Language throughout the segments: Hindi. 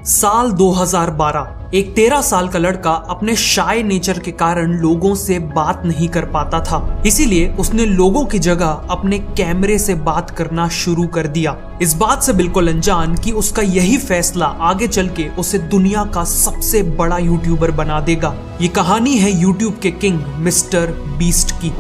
साल 2012 एक 13 साल का लड़का अपने शाय नेचर के कारण लोगों से बात नहीं कर पाता था। इसीलिए उसने लोगों की जगह अपने कैमरे से बात करना शुरू कर दिया, इस बात से बिल्कुल अनजान कि उसका यही फैसला आगे चल के उसे दुनिया का सबसे बड़ा यूट्यूबर बना देगा। ये कहानी है यूट्यूब के किंग मिस्टर बीस्ट की।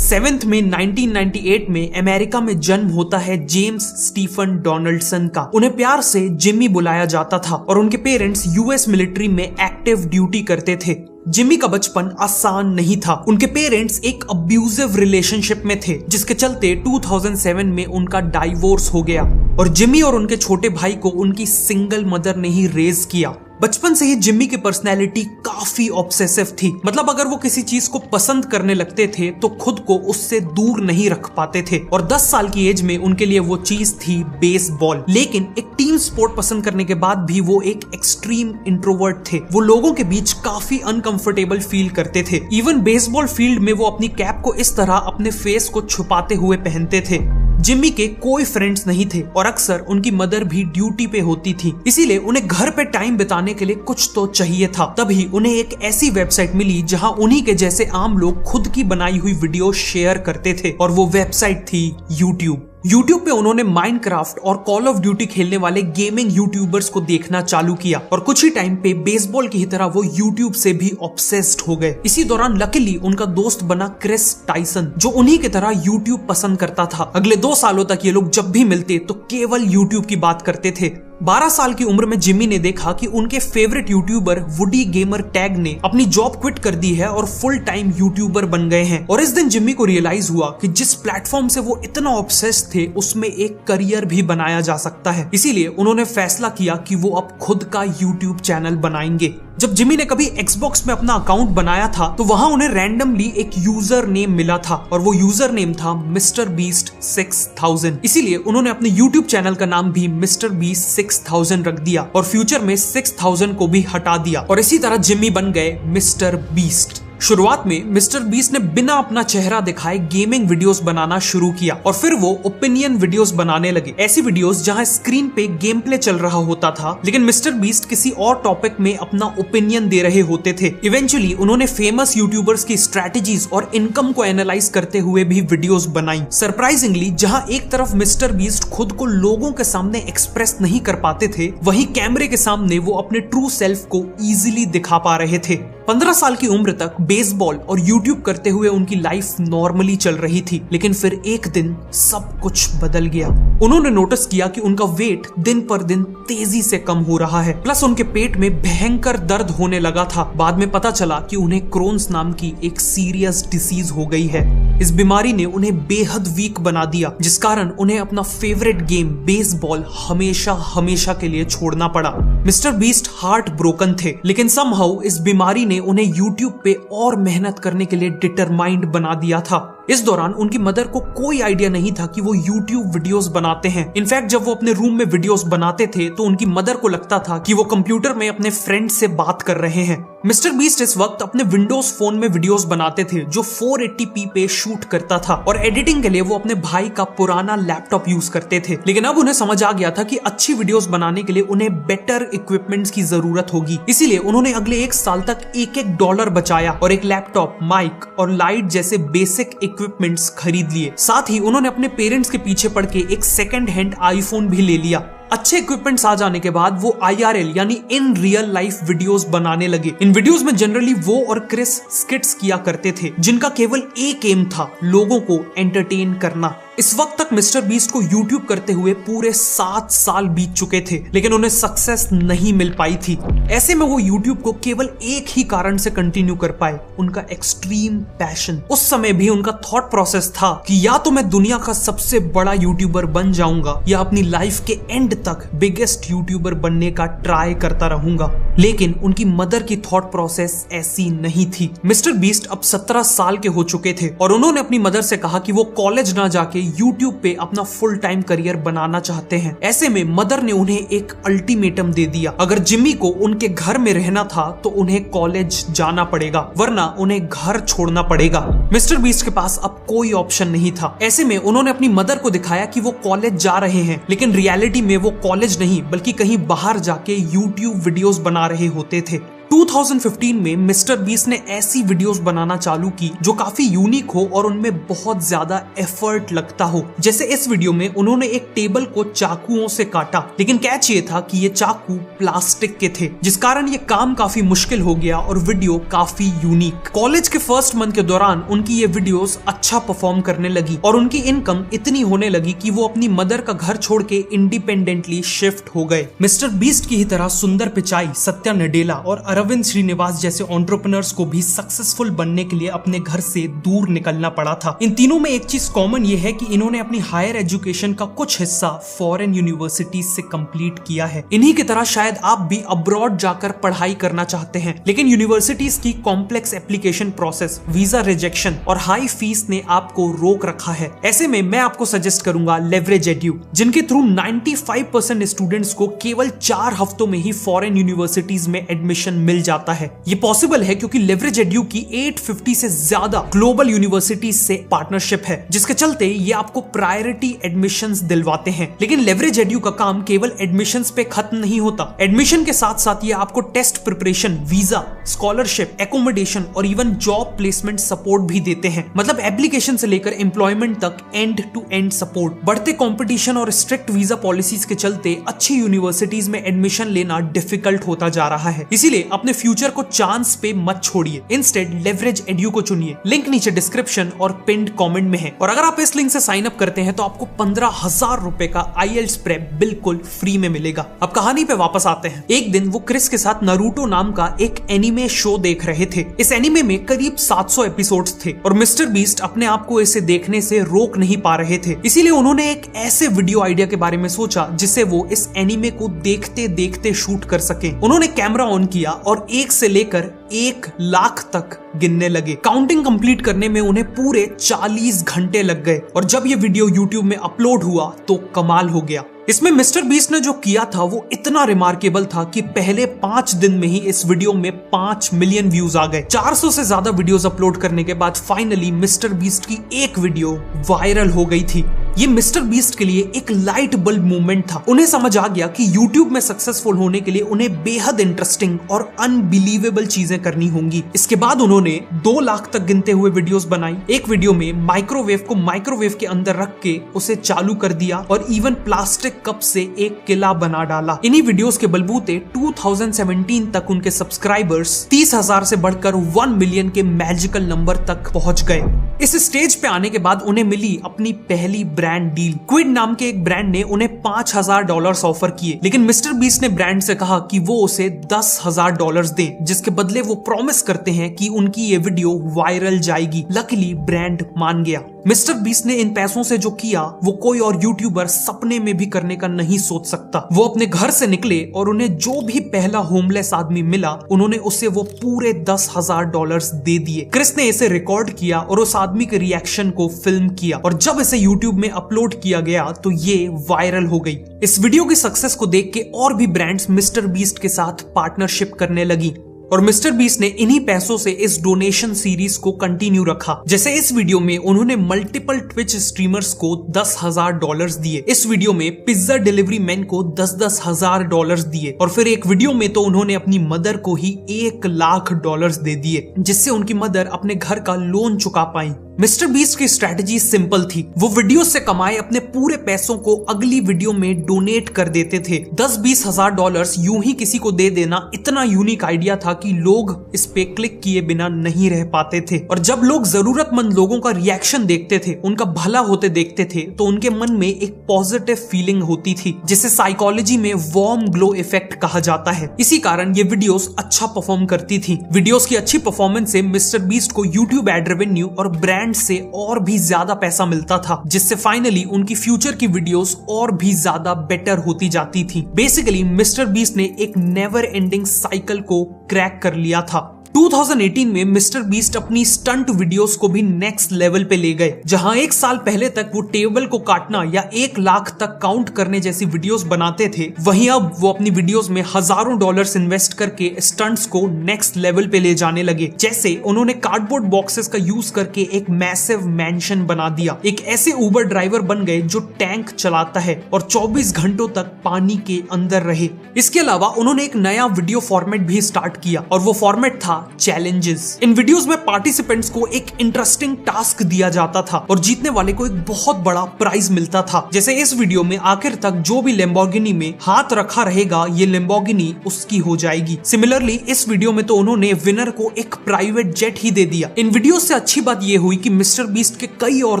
7 मई 1998 में अमेरिका में जन्म होता है जेम्स स्टीफन डोनाल्डसन का। उन्हें प्यार से जिम्मी बुलाया जाता था और उनके पेरेंट्स यूएस मिलिट्री में एक्टिव ड्यूटी करते थे। जिम्मी का बचपन आसान नहीं था। उनके पेरेंट्स एक अब्यूजिव रिलेशनशिप में थे, जिसके चलते 2007 में उनका डाइवोर्स हो गया और जिम्मी और उनके छोटे भाई को उनकी सिंगल मदर ने ही रेज किया। बचपन से ही जिम्मी की पर्सनैलिटी काफी ऑब्सेसिव थी। मतलब अगर वो किसी चीज को पसंद करने लगते थे तो खुद को उससे दूर नहीं रख पाते थे और 10 साल की एज में उनके लिए वो चीज थी बेसबॉल। लेकिन एक टीम स्पोर्ट पसंद करने के बाद भी वो एक एक्सट्रीम इंट्रोवर्ट थे। वो लोगों के बीच काफी अनकंफर्टेबल फील करते थे। इवन बेसबॉल फील्ड में वो अपनी कैप को इस तरह अपने फेस को छुपाते हुए पहनते थे। जिम्मी के कोई फ्रेंड्स नहीं थे और अक्सर उनकी मदर भी ड्यूटी पे होती थी, इसीलिए उन्हें घर पे टाइम बिताने के लिए कुछ तो चाहिए था। तभी उन्हें एक ऐसी वेबसाइट मिली जहां उन्हीं के जैसे आम लोग खुद की बनाई हुई वीडियो शेयर करते थे और वो वेबसाइट थी यूट्यूब। यूट्यूब पे उन्होंने माइनक्राफ्ट और कॉल ऑफ ड्यूटी खेलने वाले गेमिंग यूट्यूबर्स को देखना चालू किया और कुछ ही टाइम पे बेसबॉल की तरह वो यूट्यूब से भी ऑब्सेस्ड हो गए। इसी दौरान लकीली उनका दोस्त बना क्रिस टाइसन, जो उन्हीं की तरह यूट्यूब पसंद करता था। अगले 2 सालों तक ये लोग जब भी मिलते तो केवल यूट्यूब की बात करते थे। 12 साल की उम्र में जिम्मी ने देखा कि उनके favourite YouTuber woody gamer tag ने अपनी जॉब क्विट कर दी है और फुल टाइम यूट्यूबर बन गए हैं। और इस दिन जिम्मी को रियलाइज हुआ कि जिस प्लेटफॉर्म से वो इतना ऑब्सेस्ड थे उसमें एक करियर भी बनाया जा सकता है। इसीलिए उन्होंने फैसला किया कि वो अब खुद का यूट्यूब चैनल बनाएंगे। जब जिम्मी ने कभी एक्सबॉक्स में अपना अकाउंट बनाया था तो वहां उन्हें रैंडमली एक यूजर नेम मिला था और वो यूजर नेम था मिस्टर बीस्ट 6000। इसीलिए उन्होंने अपने यूट्यूब चैनल का नाम भी मिस्टर बीस्ट 6000 रख दिया और फ्यूचर में 6000 को भी हटा दिया और इसी तरह जिम्मी बन गए मिस्टर बीस्ट। शुरुआत में मिस्टर बीस्ट ने बिना अपना चेहरा दिखाए गेमिंग वीडियोस बनाना शुरू किया और फिर वो ओपिनियन वीडियोस बनाने लगे। ऐसी वीडियोस जहां स्क्रीन पे गेम प्ले चल रहा होता था लेकिन मिस्टर बीस्ट किसी और टॉपिक में अपना ओपिनियन दे रहे होते थे। इवेंचुअली उन्होंने फेमस यूट्यूबर्स की स्ट्रेटेजीज और इनकम को एनालाइज करते हुए भी वीडियोस बनाई। सरप्राइजिंगली जहां एक तरफ मिस्टर बीस्ट खुद को लोगों के सामने एक्सप्रेस नहीं कर पाते थे, वहीं कैमरे के सामने वो अपने ट्रू सेल्फ को इजीली दिखा पा रहे थे। 15 साल की उम्र तक बेसबॉल और यूट्यूब करते हुए उनकी लाइफ नॉर्मली चल रही थी, लेकिन फिर एक दिन सब कुछ बदल गया। उन्होंने नोटिस किया कि उनका वेट दिन पर दिन तेजी से कम हो रहा है, प्लस उनके पेट में भयंकर दर्द होने लगा था। बाद में पता चला कि उन्हें क्रोन्स नाम की एक सीरियस डिसीज हो गई है। इस बीमारी ने उन्हें बेहद वीक बना दिया, जिस कारण उन्हें अपना फेवरेट गेम बेसबॉल हमेशा के लिए छोड़ना पड़ा। मिस्टर बीस्ट हार्ट ब्रोकन थे, लेकिन समहाउ इस बीमारी ने उन्हें यूट्यूब पे और मेहनत करने के लिए डिटरमाइंड बना दिया था। इस दौरान उनकी मदर को कोई आइडिया नहीं था कि वो यूट्यूब वीडियोस बनाते हैं। इनफैक्ट जब वो अपने रूम में वीडियोस बनाते थे तो उनकी मदर को लगता था कि वो कंप्यूटर में अपने फ्रेंड से बात कर रहे हैं। मिस्टर बीस्ट इस वक्त अपने विंडोज फोन में वीडियोस बनाते थे जो 480p पे शूट करता था और एडिटिंग के लिए वो अपने भाई का पुराना लैपटॉप यूज करते थे। लेकिन अब उन्हें समझ आ गया था कि अच्छी वीडियोस बनाने के लिए उन्हें बेटर इक्विपमेंट्स की जरूरत होगी। इसीलिए उन्होंने अगले 1 साल तक एक डॉलर बचाया और एक लैपटॉप, माइक और लाइट जैसे बेसिक इक्विपमेंट्स खरीद लिए। साथ ही उन्होंने अपने पेरेंट्स के पीछे पड़ के एक सेकंड हैंड आईफोन भी ले लिया। अच्छे इक्विपमेंट्स आ जाने के बाद वो IRL यानी इन रियल लाइफ वीडियोस बनाने लगे। इन वीडियोस में जनरली वो और क्रिस स्किट्स किया करते थे जिनका केवल एक एम था, लोगों को एंटरटेन करना। इस वक्त तक मिस्टर बीस्ट को यूट्यूब करते हुए पूरे 7 साल बीत चुके थे, लेकिन उन्हें सक्सेस नहीं मिल पाई थी। ऐसे में वो यूट्यूब को केवल एक ही कारण से कंटिन्यू कर पाए, उनका एक्सट्रीम पैशन। उस समय भी उनका थॉट प्रोसेस था कि या तो मैं दुनिया का सबसे बड़ा यूट्यूबर बन जाऊंगा या अपनी लाइफ के एंड तक बिगेस्ट यूट्यूबर बनने का ट्राई करता रहूंगा। लेकिन उनकी मदर की थॉट प्रोसेस ऐसी नहीं थी। मिस्टर बीस्ट अब 17 साल के हो चुके थे और उन्होंने अपनी मदर से कहा कि वो कॉलेज ना जाके यूट्यूब पे अपना फुल टाइम करियर बनाना चाहते हैं। ऐसे में मदर ने उन्हें एक अल्टीमेटम दे दिया, अगर जिम्मी को उनके घर में रहना था तो उन्हें कॉलेज जाना पड़ेगा, वरना उन्हें घर छोड़ना पड़ेगा। मिस्टर बीस्ट के पास अब कोई ऑप्शन नहीं था। ऐसे में उन्होंने अपनी मदर को दिखाया कि वो कॉलेज जा रहे हैं, लेकिन रियलिटी में वो कॉलेज नहीं बल्कि कहीं बाहर जाके यूट्यूब वीडियोस बना रहे होते थे। 2015 में मिस्टर बीस्ट ने ऐसी वीडियोस बनाना चालू की जो काफी यूनिक हो और उनमें बहुत ज्यादा एफर्ट लगता हो। जैसे इस वीडियो में उन्होंने एक टेबल को चाकुओं से काटा, लेकिन कैच ये था कि ये चाकू प्लास्टिक के थे, जिस कारण ये काम काफी मुश्किल हो गया और वीडियो काफी यूनिक। कॉलेज के फर्स्ट मंथ के दौरान उनकी ये वीडियोस अच्छा परफॉर्म करने लगी और उनकी इनकम इतनी होने लगी कि वो अपनी मदर का घर छोड़ के इंडिपेंडेंटली शिफ्ट हो गए। मिस्टर बीस्ट की ही तरह सुंदर पिचाई, सत्या नडेला और अरविंद श्रीनिवास जैसे एंटरप्रेन्योर्स को भी सक्सेसफुल बनने के लिए अपने घर से दूर निकलना पड़ा था। इन तीनों में एक चीज कॉमन ये है कि इन्होंने अपनी हायर एजुकेशन का कुछ हिस्सा फॉरेन यूनिवर्सिटीज से कंप्लीट किया है। इन्हीं की तरह शायद आप भी अब्रॉड जाकर पढ़ाई करना चाहते हैं, लेकिन यूनिवर्सिटीज की complex application process, visa rejection और हाई फीस ने आपको रोक रखा है। ऐसे में मैं आपको सजेस्ट करूंगा लेवरेज एड्यू, जिनके थ्रू 95% स्टूडेंट्स को केवल 4 हफ्तों में ही फॉरेन यूनिवर्सिटीज में एडमिशन मिल जाता है। ये पॉसिबल है क्योंकि लेवरेज एड्यू की 850 से ज्यादा ग्लोबल यूनिवर्सिटीज से पार्टनरशिप है, जिसके चलते ये आपको प्रायोरिटी एडमिशंस दिलवाते हैं। लेकिन लेवरेज एड्यू का काम केवल एडमिशंस पे खत्म नहीं होता। एडमिशन के साथ साथ ये आपको test preparation, visa, scholarship, accommodation और इवन जॉब प्लेसमेंट सपोर्ट भी देते हैं। मतलब एप्लीकेशन से लेकर एम्प्लॉयमेंट तक एंड टू एंड सपोर्ट। बढ़ते कंपटीशन और स्ट्रिक्ट वीजा पॉलिसीज के चलते अच्छी यूनिवर्सिटीज में एडमिशन लेना डिफिकल्ट होता जा रहा है। इसीलिए अपने फ्यूचर को चांस पे मत छोड़िए, इंस्टेड लेवरेज एड्यू को चुनिए। लिंक नीचे डिस्क्रिप्शन और पिन्ड कमेंट में है। और अगर आप इस लिंक से साइन अप करते हैं तो आपको 15,000 रुपए का IELTS प्रेप बिल्कुल फ्री में मिलेगा। अब कहानी पे वापस आते हैं। एक दिन वो क्रिस के साथ नारुतो नाम का एक एनिमे शो देख रहे थे। इस एनिमे में करीब 700 एपिसोड्स थे और मिस्टर बीस्ट अपने आप को इसे देखने से रोक नहीं पा रहे थे। इसीलिए उन्होंने एक ऐसे वीडियो आइडिया के बारे में सोचा जिससे वो इस एनिमे को देखते देखते शूट कर सके। उन्होंने कैमरा ऑन किया और 1 से लेकर 1 लाख तक गिनने लगे। काउंटिंग कंप्लीट करने में उन्हें पूरे 40 घंटे लग गए और जब ये वीडियो यूट्यूब में अपलोड हुआ तो कमाल हो गया। इसमें मिस्टर बीस्ट ने जो किया था वो इतना रिमार्केबल था कि पहले 5 दिन में ही इस वीडियो में 5 मिलियन व्यूज आ गए। 400 से ज्यादा वीडियोस अपलोड करने के बाद फाइनली मिस्टर बीस्ट की एक वीडियो वायरल हो गई थी। ये मिस्टर बीस्ट के लिए एक लाइट बल्ब मूवमेंट था। उन्हें समझ आ गया कि यूट्यूब में सक्सेसफुल होने के लिए उन्हें बेहद इंटरेस्टिंग और अनबिलीवेबल चीजें करनी होंगी। इसके बाद उन्होंने 2 लाख तक गिनते हुए वीडियोस बनाई। एक वीडियो में माइक्रोवेव को माइक्रोवेव के अंदर रख के उसे चालू कर दिया और इवन प्लास्टिक कप से एक किला बना डाला। इन्हीं वीडियोस के बलबूते 2017 तक उनके सब्सक्राइबर्स 30,000 से बढ़कर 1 मिलियन के मैजिकल नंबर तक पहुंच गए। इस स्टेज पे आने के बाद उन्हें मिली अपनी पहली ब्रांड डील। क्विड नाम के एक ब्रांड ने उन्हें $5,000 ऑफर किए, लेकिन मिस्टर बीस्ट ने ब्रांड से कहा कि वो उसे $10,000 दे, जिसके बदले वो प्रॉमिस करते हैं कि उनकी ये वीडियो वायरल जाएगी। लकीली ब्रांड मान गया। मिस्टर बीस्ट ने इन पैसों से जो किया वो कोई और यूट्यूबर सपने में भी करने का नहीं सोच सकता। वो अपने घर से निकले और उन्हें जो भी पहला होमलेस आदमी मिला उन्होंने उसे वो पूरे $10,000 दे दिए। क्रिस ने इसे रिकॉर्ड किया और उस आदमी के रिएक्शन को फिल्म किया और जब इसे यूट्यूब में अपलोड किया गया तो ये वायरल हो गई। इस वीडियो की सक्सेस को देख के और भी ब्रांड्स मिस्टर बीस्ट के साथ पार्टनरशिप करने लगी और मिस्टर बीस्ट ने इन्हीं पैसों से इस डोनेशन सीरीज को कंटिन्यू रखा। जैसे इस वीडियो में उन्होंने मल्टीपल ट्विच स्ट्रीमर्स को $10,000 दिए। इस वीडियो में पिज्जा डिलीवरी मैन को $10,000 दिए और फिर एक वीडियो में तो उन्होंने अपनी मदर को ही $1 लाख दे दिए, जिससे उनकी मदर अपने घर का लोन चुका पाई। मिस्टर बीस्ट की स्ट्रेटजी सिंपल थी। वो वीडियो से कमाए अपने पूरे पैसों को अगली वीडियो में डोनेट कर देते थे। $10-20 हजार यूं ही किसी को दे देना इतना यूनिक आइडिया था कि लोग इस पे क्लिक किए बिना नहीं रह पाते थे। और जब लोग जरूरतमंद लोगों का रिएक्शन देखते थे, उनका भला होते देखते थे, तो उनके मन में एक पॉजिटिव फीलिंग होती थी, जिसे साइकोलॉजी में वार्म ग्लो इफेक्ट कहा जाता है। इसी कारण ये वीडियोस अच्छा परफॉर्म करती थी। वीडियोस की अच्छी परफॉर्मेंस से मिस्टर बीस्ट को यूट्यूब एड रेवेन्यू और ब्रांड से और भी ज्यादा पैसा मिलता था, जिससे फाइनली उनकी फ्यूचर की वीडियोस और भी ज्यादा बेटर होती जाती थी। बेसिकली मिस्टर बीस्ट ने एक नेवर एंडिंग साइकिल को क्रैक कर लिया था। 2018 में मिस्टर बीस्ट अपनी स्टंट वीडियोस को भी नेक्स्ट लेवल पे ले गए, जहां एक साल पहले तक वो टेबल को काटना या 1 लाख तक काउंट करने जैसी वीडियोस बनाते थे, वहीं अब वो अपनी वीडियोस में हजारों डॉलर्स इन्वेस्ट करके स्टंट्स को नेक्स्ट लेवल पे ले जाने लगे। जैसे उन्होंने कार्डबोर्ड बॉक्सेस का यूज करके एक मैसिव मैंशन बना दिया, एक ऐसे उबर ड्राइवर बन गए जो टैंक चलाता है और 24 घंटों तक पानी के अंदर रहे। इसके अलावा उन्होंने एक नया वीडियो फॉर्मेट भी स्टार्ट किया और वो फॉर्मेट था चैलेंजेस। इन वीडियोस में पार्टिसिपेंट्स को एक इंटरेस्टिंग टास्क दिया जाता था और जीतने वाले को एक बहुत बड़ा प्राइज मिलता था। जैसे इस वीडियो में आखिर तक जो भी लैम्बोर्गिनी में हाथ रखा रहेगा, ये लैम्बोर्गिनी उसकी हो जाएगी। सिमिलरली इस वीडियो में तो उन्होंने विनर को एक प्राइवेट जेट ही दे दिया। इन वीडियो से अच्छी बात ये हुई कि मिस्टर बीस्ट के कई और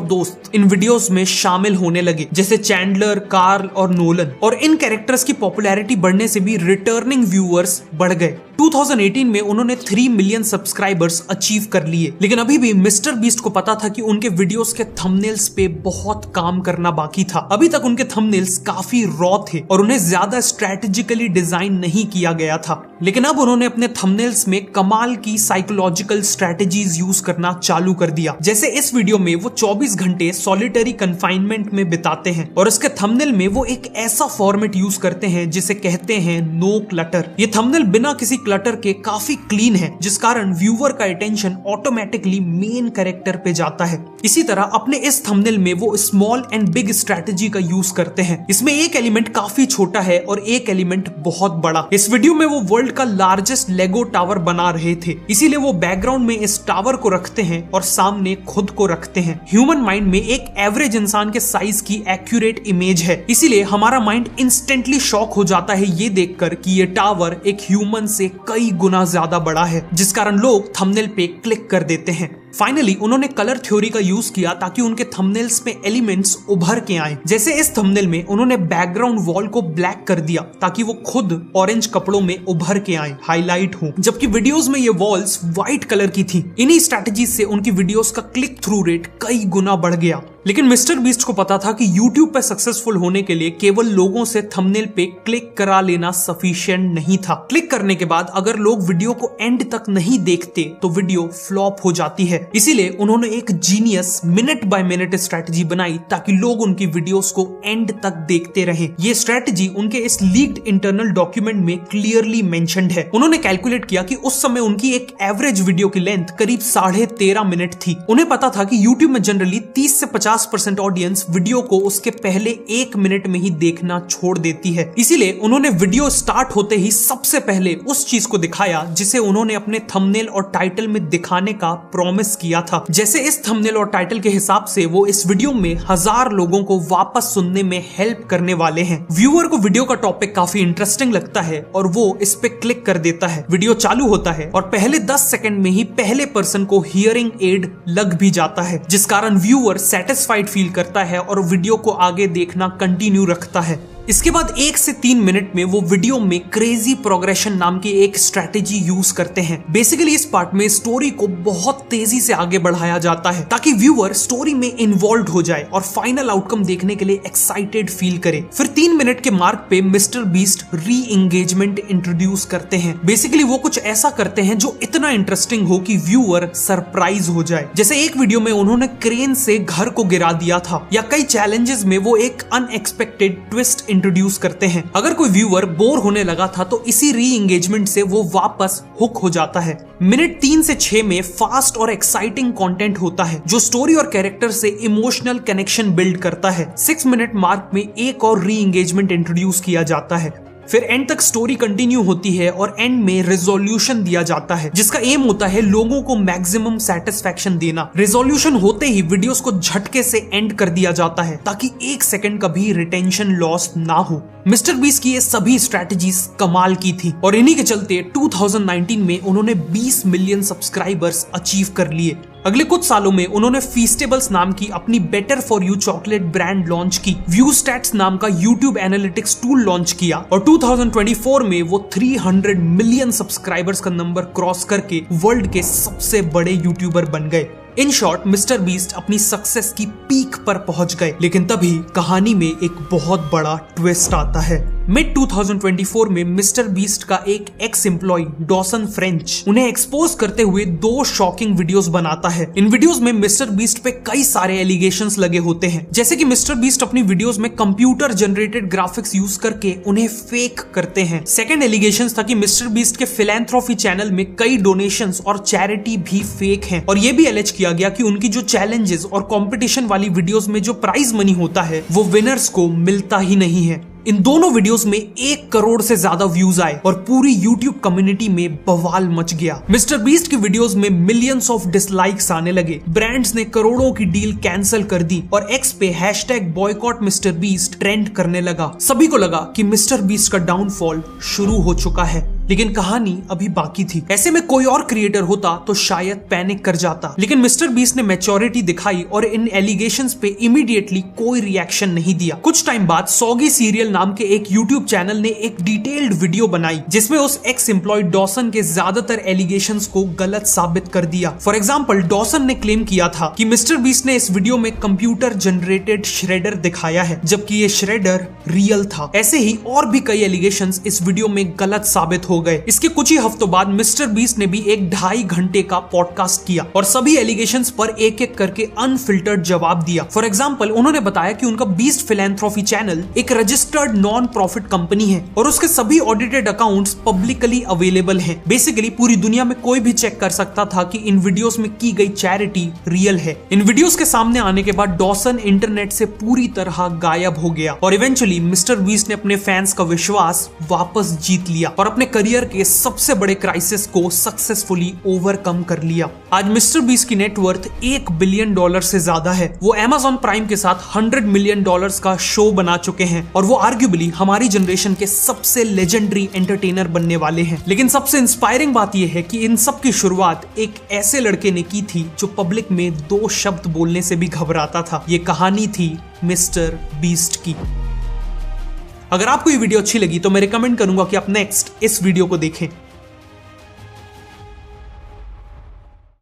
दोस्त इन वीडियोस में शामिल होने लगे, जैसे चैंडलर, कार्ल और नोलन, और इन कैरेक्टर्स की पॉपुलैरिटी बढ़ने से भी रिटर्निंग व्यूअर्स बढ़ गए। 2018 में उन्होंने 3 मिलियन सब्सक्राइबर्स अचीव कर लिए, लेकिन अभी भी मिस्टर बीस्ट को पता था कि उनके वीडियोस के थंबनेल्स पे बहुत काम करना बाकी था। अभी तक उनके थंबनेल्स काफी रॉ थे और उन्हें ज्यादा स्ट्रेटेजिकली डिजाइन नहीं किया गया था, लेकिन अब उन्होंने अपने थंबनेल्स में कमाल की साइकोलॉजिकल स्ट्रेटेजीज यूज करना चालू कर दिया। जैसे इस वीडियो में वो 24 घंटे सॉलिटरी कन्फाइनमेंट में बिताते हैं और इसके थंबनेल में वो एक ऐसा फॉर्मेट यूज करते हैं जिसे कहते हैं नो क्लटर। ये थंबनेल बिना किसी क्लटर के काफी क्लीन है, जिस कारण व्यूअर का अटेंशन ऑटोमेटिकली मेन कैरेक्टर पे जाता है। इसी तरह अपने इस थंबनेल में वो स्मॉल एंड बिग स्ट्रेटेजी का यूज करते हैं। इसमें एक एलिमेंट काफी छोटा है और एक एलिमेंट बहुत बड़ा। इस वीडियो में वो वर्ल्ड का लार्जेस्ट लेगो टावर बना रहे थे, इसीलिए वो बैकग्राउंड में इस टावर को रखते हैं और सामने खुद को रखते हैं। ह्यूमन माइंड में एक एवरेज इंसान के साइज की एक्यूरेट इमेज है, इसीलिए हमारा माइंड इंस्टेंटली शॉक हो जाता है ये देखकर कि ये टावर एक ह्यूमन से कई गुना ज्यादा बड़ा है, जिस कारण लोग थंबनेल पे क्लिक कर देते हैं। फाइनली उन्होंने कलर थ्योरी का यूज किया ताकि उनके थंबनेल्स में एलिमेंट्स उभर के आए। जैसे इस थंबनेल में उन्होंने बैकग्राउंड वॉल को ब्लैक कर दिया ताकि वो खुद ऑरेंज कपड़ों में उभर के आए, हाईलाइट हो, जबकि वीडियोस में ये वॉल्स व्हाइट कलर की थी। इन्हीं स्ट्रेटजीज से उनकी वीडियोस का क्लिक थ्रू रेट कई गुना बढ़ गया। लेकिन मिस्टर बीस्ट को पता था कि YouTube पे सक्सेसफुल होने के लिए केवल लोगों से थंबनेल पे क्लिक करा लेना सफिशिएंट नहीं था। क्लिक करने के बाद अगर लोग वीडियो को एंड तक नहीं देखते तो वीडियो फ्लॉप हो जाती है। इसीलिए उन्होंने एक genius minute by minute strategy बनाई ताकि लोग उनकी वीडियोस को एंड तक देखते रहें। ये स्ट्रेटजी उनके इस लीक्ड इंटरनल डॉक्यूमेंट में क्लियरली मेंशन्ड है। उन्होंने कैलकुलेट किया कि उस समय उनकी एक एवरेज वीडियो की लेंथ करीब 13.5 मिनट थी। उन्हें पता था कि YouTube में जनरली 30 से 50% ऑडियंस वीडियो को उसके पहले 1 मिनट में ही देखना छोड़ देती है। इसीलिए उन्होंने वीडियो स्टार्ट होते ही सबसे पहले उस चीज को दिखाया जिसे उन्होंने अपने थंबनेल और टाइटल में दिखाने का प्रॉमिस किया था। जैसे इस थंबनेल और टाइटल के हिसाब से वो इस वीडियो में 1000 लोगों को वापस सुनने में हेल्प करने वाले हैं। व्यूअर को वीडियो का टॉपिक काफी इंटरेस्टिंग लगता है और वो इस पे क्लिक कर देता है। वीडियो चालू होता है और पहले 10 सेकंड में ही पहले पर्सन को हियरिंग एड लग भी जाता है, जिस कारण व्यूअर सेटिस्फाइड फील करता है और वीडियो को आगे देखना कंटिन्यू रखता है। इसके बाद 1 से 3 मिनट में वो वीडियो में क्रेजी प्रोग्रेशन नाम की एक स्ट्रेटेजी यूज करते हैं। बेसिकली इस पार्ट में स्टोरी को बहुत तेजी से आगे बढ़ाया जाता है ताकि व्यूअर स्टोरी में इन्वॉल्व हो जाए और फाइनल आउटकम देखने के लिए एक्साइटेड फील करे। फिर 3 मिनट के मार्क पे मिस्टर बीस्ट री एंगेजमेंट इंट्रोड्यूस करते हैं। बेसिकली वो कुछ ऐसा करते हैं जो इतना इंटरेस्टिंग हो कि व्यूअर सरप्राइज हो जाए। जैसे एक वीडियो में उन्होंने क्रेन से घर को गिरा दिया था, या कई चैलेंजेस में वो एक अनएक्सपेक्टेड ट्विस्ट इंट्रोड्यूस करते हैं। अगर कोई व्यूअर बोर होने लगा था तो इसी री एंगेजमेंट से वो वापस हुक हो जाता है। मिनट 3 से 6 में फास्ट और एक्साइटिंग कंटेंट होता है जो स्टोरी और कैरेक्टर से इमोशनल कनेक्शन बिल्ड करता है। 6 मिनट मार्क में एक और री एंगेजमेंट इंट्रोड्यूस किया जाता है। फिर एंड तक स्टोरी कंटिन्यू होती है और एंड में रेजोल्यूशन दिया जाता है जिसका एम होता है लोगों को मैक्सिमम सेटिस्फैक्शन देना। रेजोल्यूशन होते ही वीडियोस को झटके से एंड कर दिया जाता है ताकि 1 सेकंड का भी रिटेंशन लॉस ना हो। मिस्टर बीस्ट की ये सभी स्ट्रेटजीज कमाल की थी और इन्हीं के चलते 2019 में उन्होंने 20 मिलियन सब्सक्राइबर्स अचीव कर लिए। अगले कुछ सालों में उन्होंने फीस्टेबल्स नाम की अपनी better for you chocolate brand launch की, व्यू स्टैट्स नाम का यूट्यूब एनालिटिक्स टूल लॉन्च किया और 2024 में वो 300 मिलियन सब्सक्राइबर्स का नंबर क्रॉस करके वर्ल्ड के सबसे बड़े यूट्यूबर बन गए। इन शॉर्ट मिस्टर बीस्ट अपनी सक्सेस की पीक पर पहुंच गए, लेकिन तभी कहानी में एक बहुत बड़ा ट्विस्ट आता है। मिड 2024 में मिस्टर बीस्ट का एक एक्स एम्प्लॉय डॉसन फ्रेंच उन्हें एक्सपोज करते हुए 2 शॉकिंग वीडियोस बनाता है। इन वीडियोस में मिस्टर बीस्ट पे कई सारे एलिगेशंस लगे होते हैं, जैसे कि मिस्टर बीस्ट अपनी वीडियोस में कंप्यूटर जनरेटेड ग्राफिक्स यूज करके उन्हें फेक करते हैं। सेकंड एलिगेशंस था कि मिस्टर बीस्ट के फिलैंथ्रोफी चैनल में कई डोनेशंस और चैरिटी भी फेक हैं, और ये भी एलिज किया गया कि उनकी जो चैलेंजेस और कंपटीशन वाली वीडियोस में जो प्राइज मनी होता है वो विनर्स को मिलता ही नहीं है। इन दोनों वीडियोस में 1 करोड़ से ज्यादा व्यूज आए और पूरी यूट्यूब कम्युनिटी में बवाल मच गया। मिस्टर बीस्ट की वीडियोस में मिलियंस ऑफ डिसलाइक्स आने लगे, ब्रांड्स ने करोड़ों की डील कैंसिल कर दी और एक्स पे #boycott_MrBeast ट्रेंड करने लगा। सभी को लगा कि मिस्टर बीस्ट का डाउनफॉल शुरू हो चुका है, लेकिन कहानी अभी बाकी थी। ऐसे में कोई और क्रिएटर होता तो शायद पैनिक कर जाता, लेकिन मिस्टर बीस्ट ने मैच्योरिटी दिखाई और इन एलिगेशंस पे इमीडिएटली कोई रिएक्शन नहीं दिया। कुछ टाइम बाद सॉगी सीरियल नाम के एक यूट्यूब चैनल ने एक डिटेल्ड वीडियो बनाई जिसमें उस एक्स एम्प्लॉय डॉसन के ज्यादातर एलिगेशंस को गलत साबित कर दिया। फॉर एग्जाम्पल, डॉसन ने क्लेम किया था कि मिस्टर बीस्ट ने इस वीडियो में कंप्यूटर जनरेटेड श्रेडर दिखाया है, जबकि ये श्रेडर रियल था। ऐसे ही और भी कई एलिगेशंस इस वीडियो में गलत साबित हो गए। इसके कुछ ही हफ्तों बाद मिस्टर बीस्ट ने भी एक 2.5 घंटे का पॉडकास्ट किया और सभी एलिगेशंस पर एक एक करके अनफिल्टर्ड जवाब दिया। फॉर एग्जाम्पल, उन्होंने बताया कि उनका बीस्ट फिलैंथ्रोफी चैनल एक रजिस्टर्ड नॉन प्रॉफिट कंपनी है और उसके सभी ऑडिटेड अकाउंट्स पब्लिकली अवेलेबल हैं। बेसिकली पूरी दुनिया में कोई भी चेक कर सकता था कि इन वीडियोस में की गई चैरिटी रियल है। इन वीडियोस के सामने आने के बाद डॉसन इंटरनेट से पूरी तरह गायब हो गया और इवेंचुअली मिस्टर बीस्ट ने अपने फैंस का विश्वास वापस जीत लिया और अपने करियर के सबसे बड़े क्राइसिस को सक्सेसफुली ओवरकम कर लिया। आज मिस्टर बीस्ट की नेटवर्थ $1 बिलियन से ज्यादा है। वो Amazon प्राइम के साथ $100 मिलियन का शो बना चुके हैं और वो आर्ग्यूबली हमारी जनरेशन के सबसे लेजेंडरी एंटरटेनर बनने वाले हैं। लेकिन सबसे इंस्पायरिंग बात यह है कि इन सब की शुरुआत एक ऐसे लड़के ने की थी जो पब्लिक में 2 शब्द बोलने से भी घबराता था। ये कहानी थी मिस्टर बीस्ट की। अगर आपको ये वीडियो अच्छी लगी तो मैं रिकमेंड करूंगा कि आप नेक्स्ट इस वीडियो को देखें।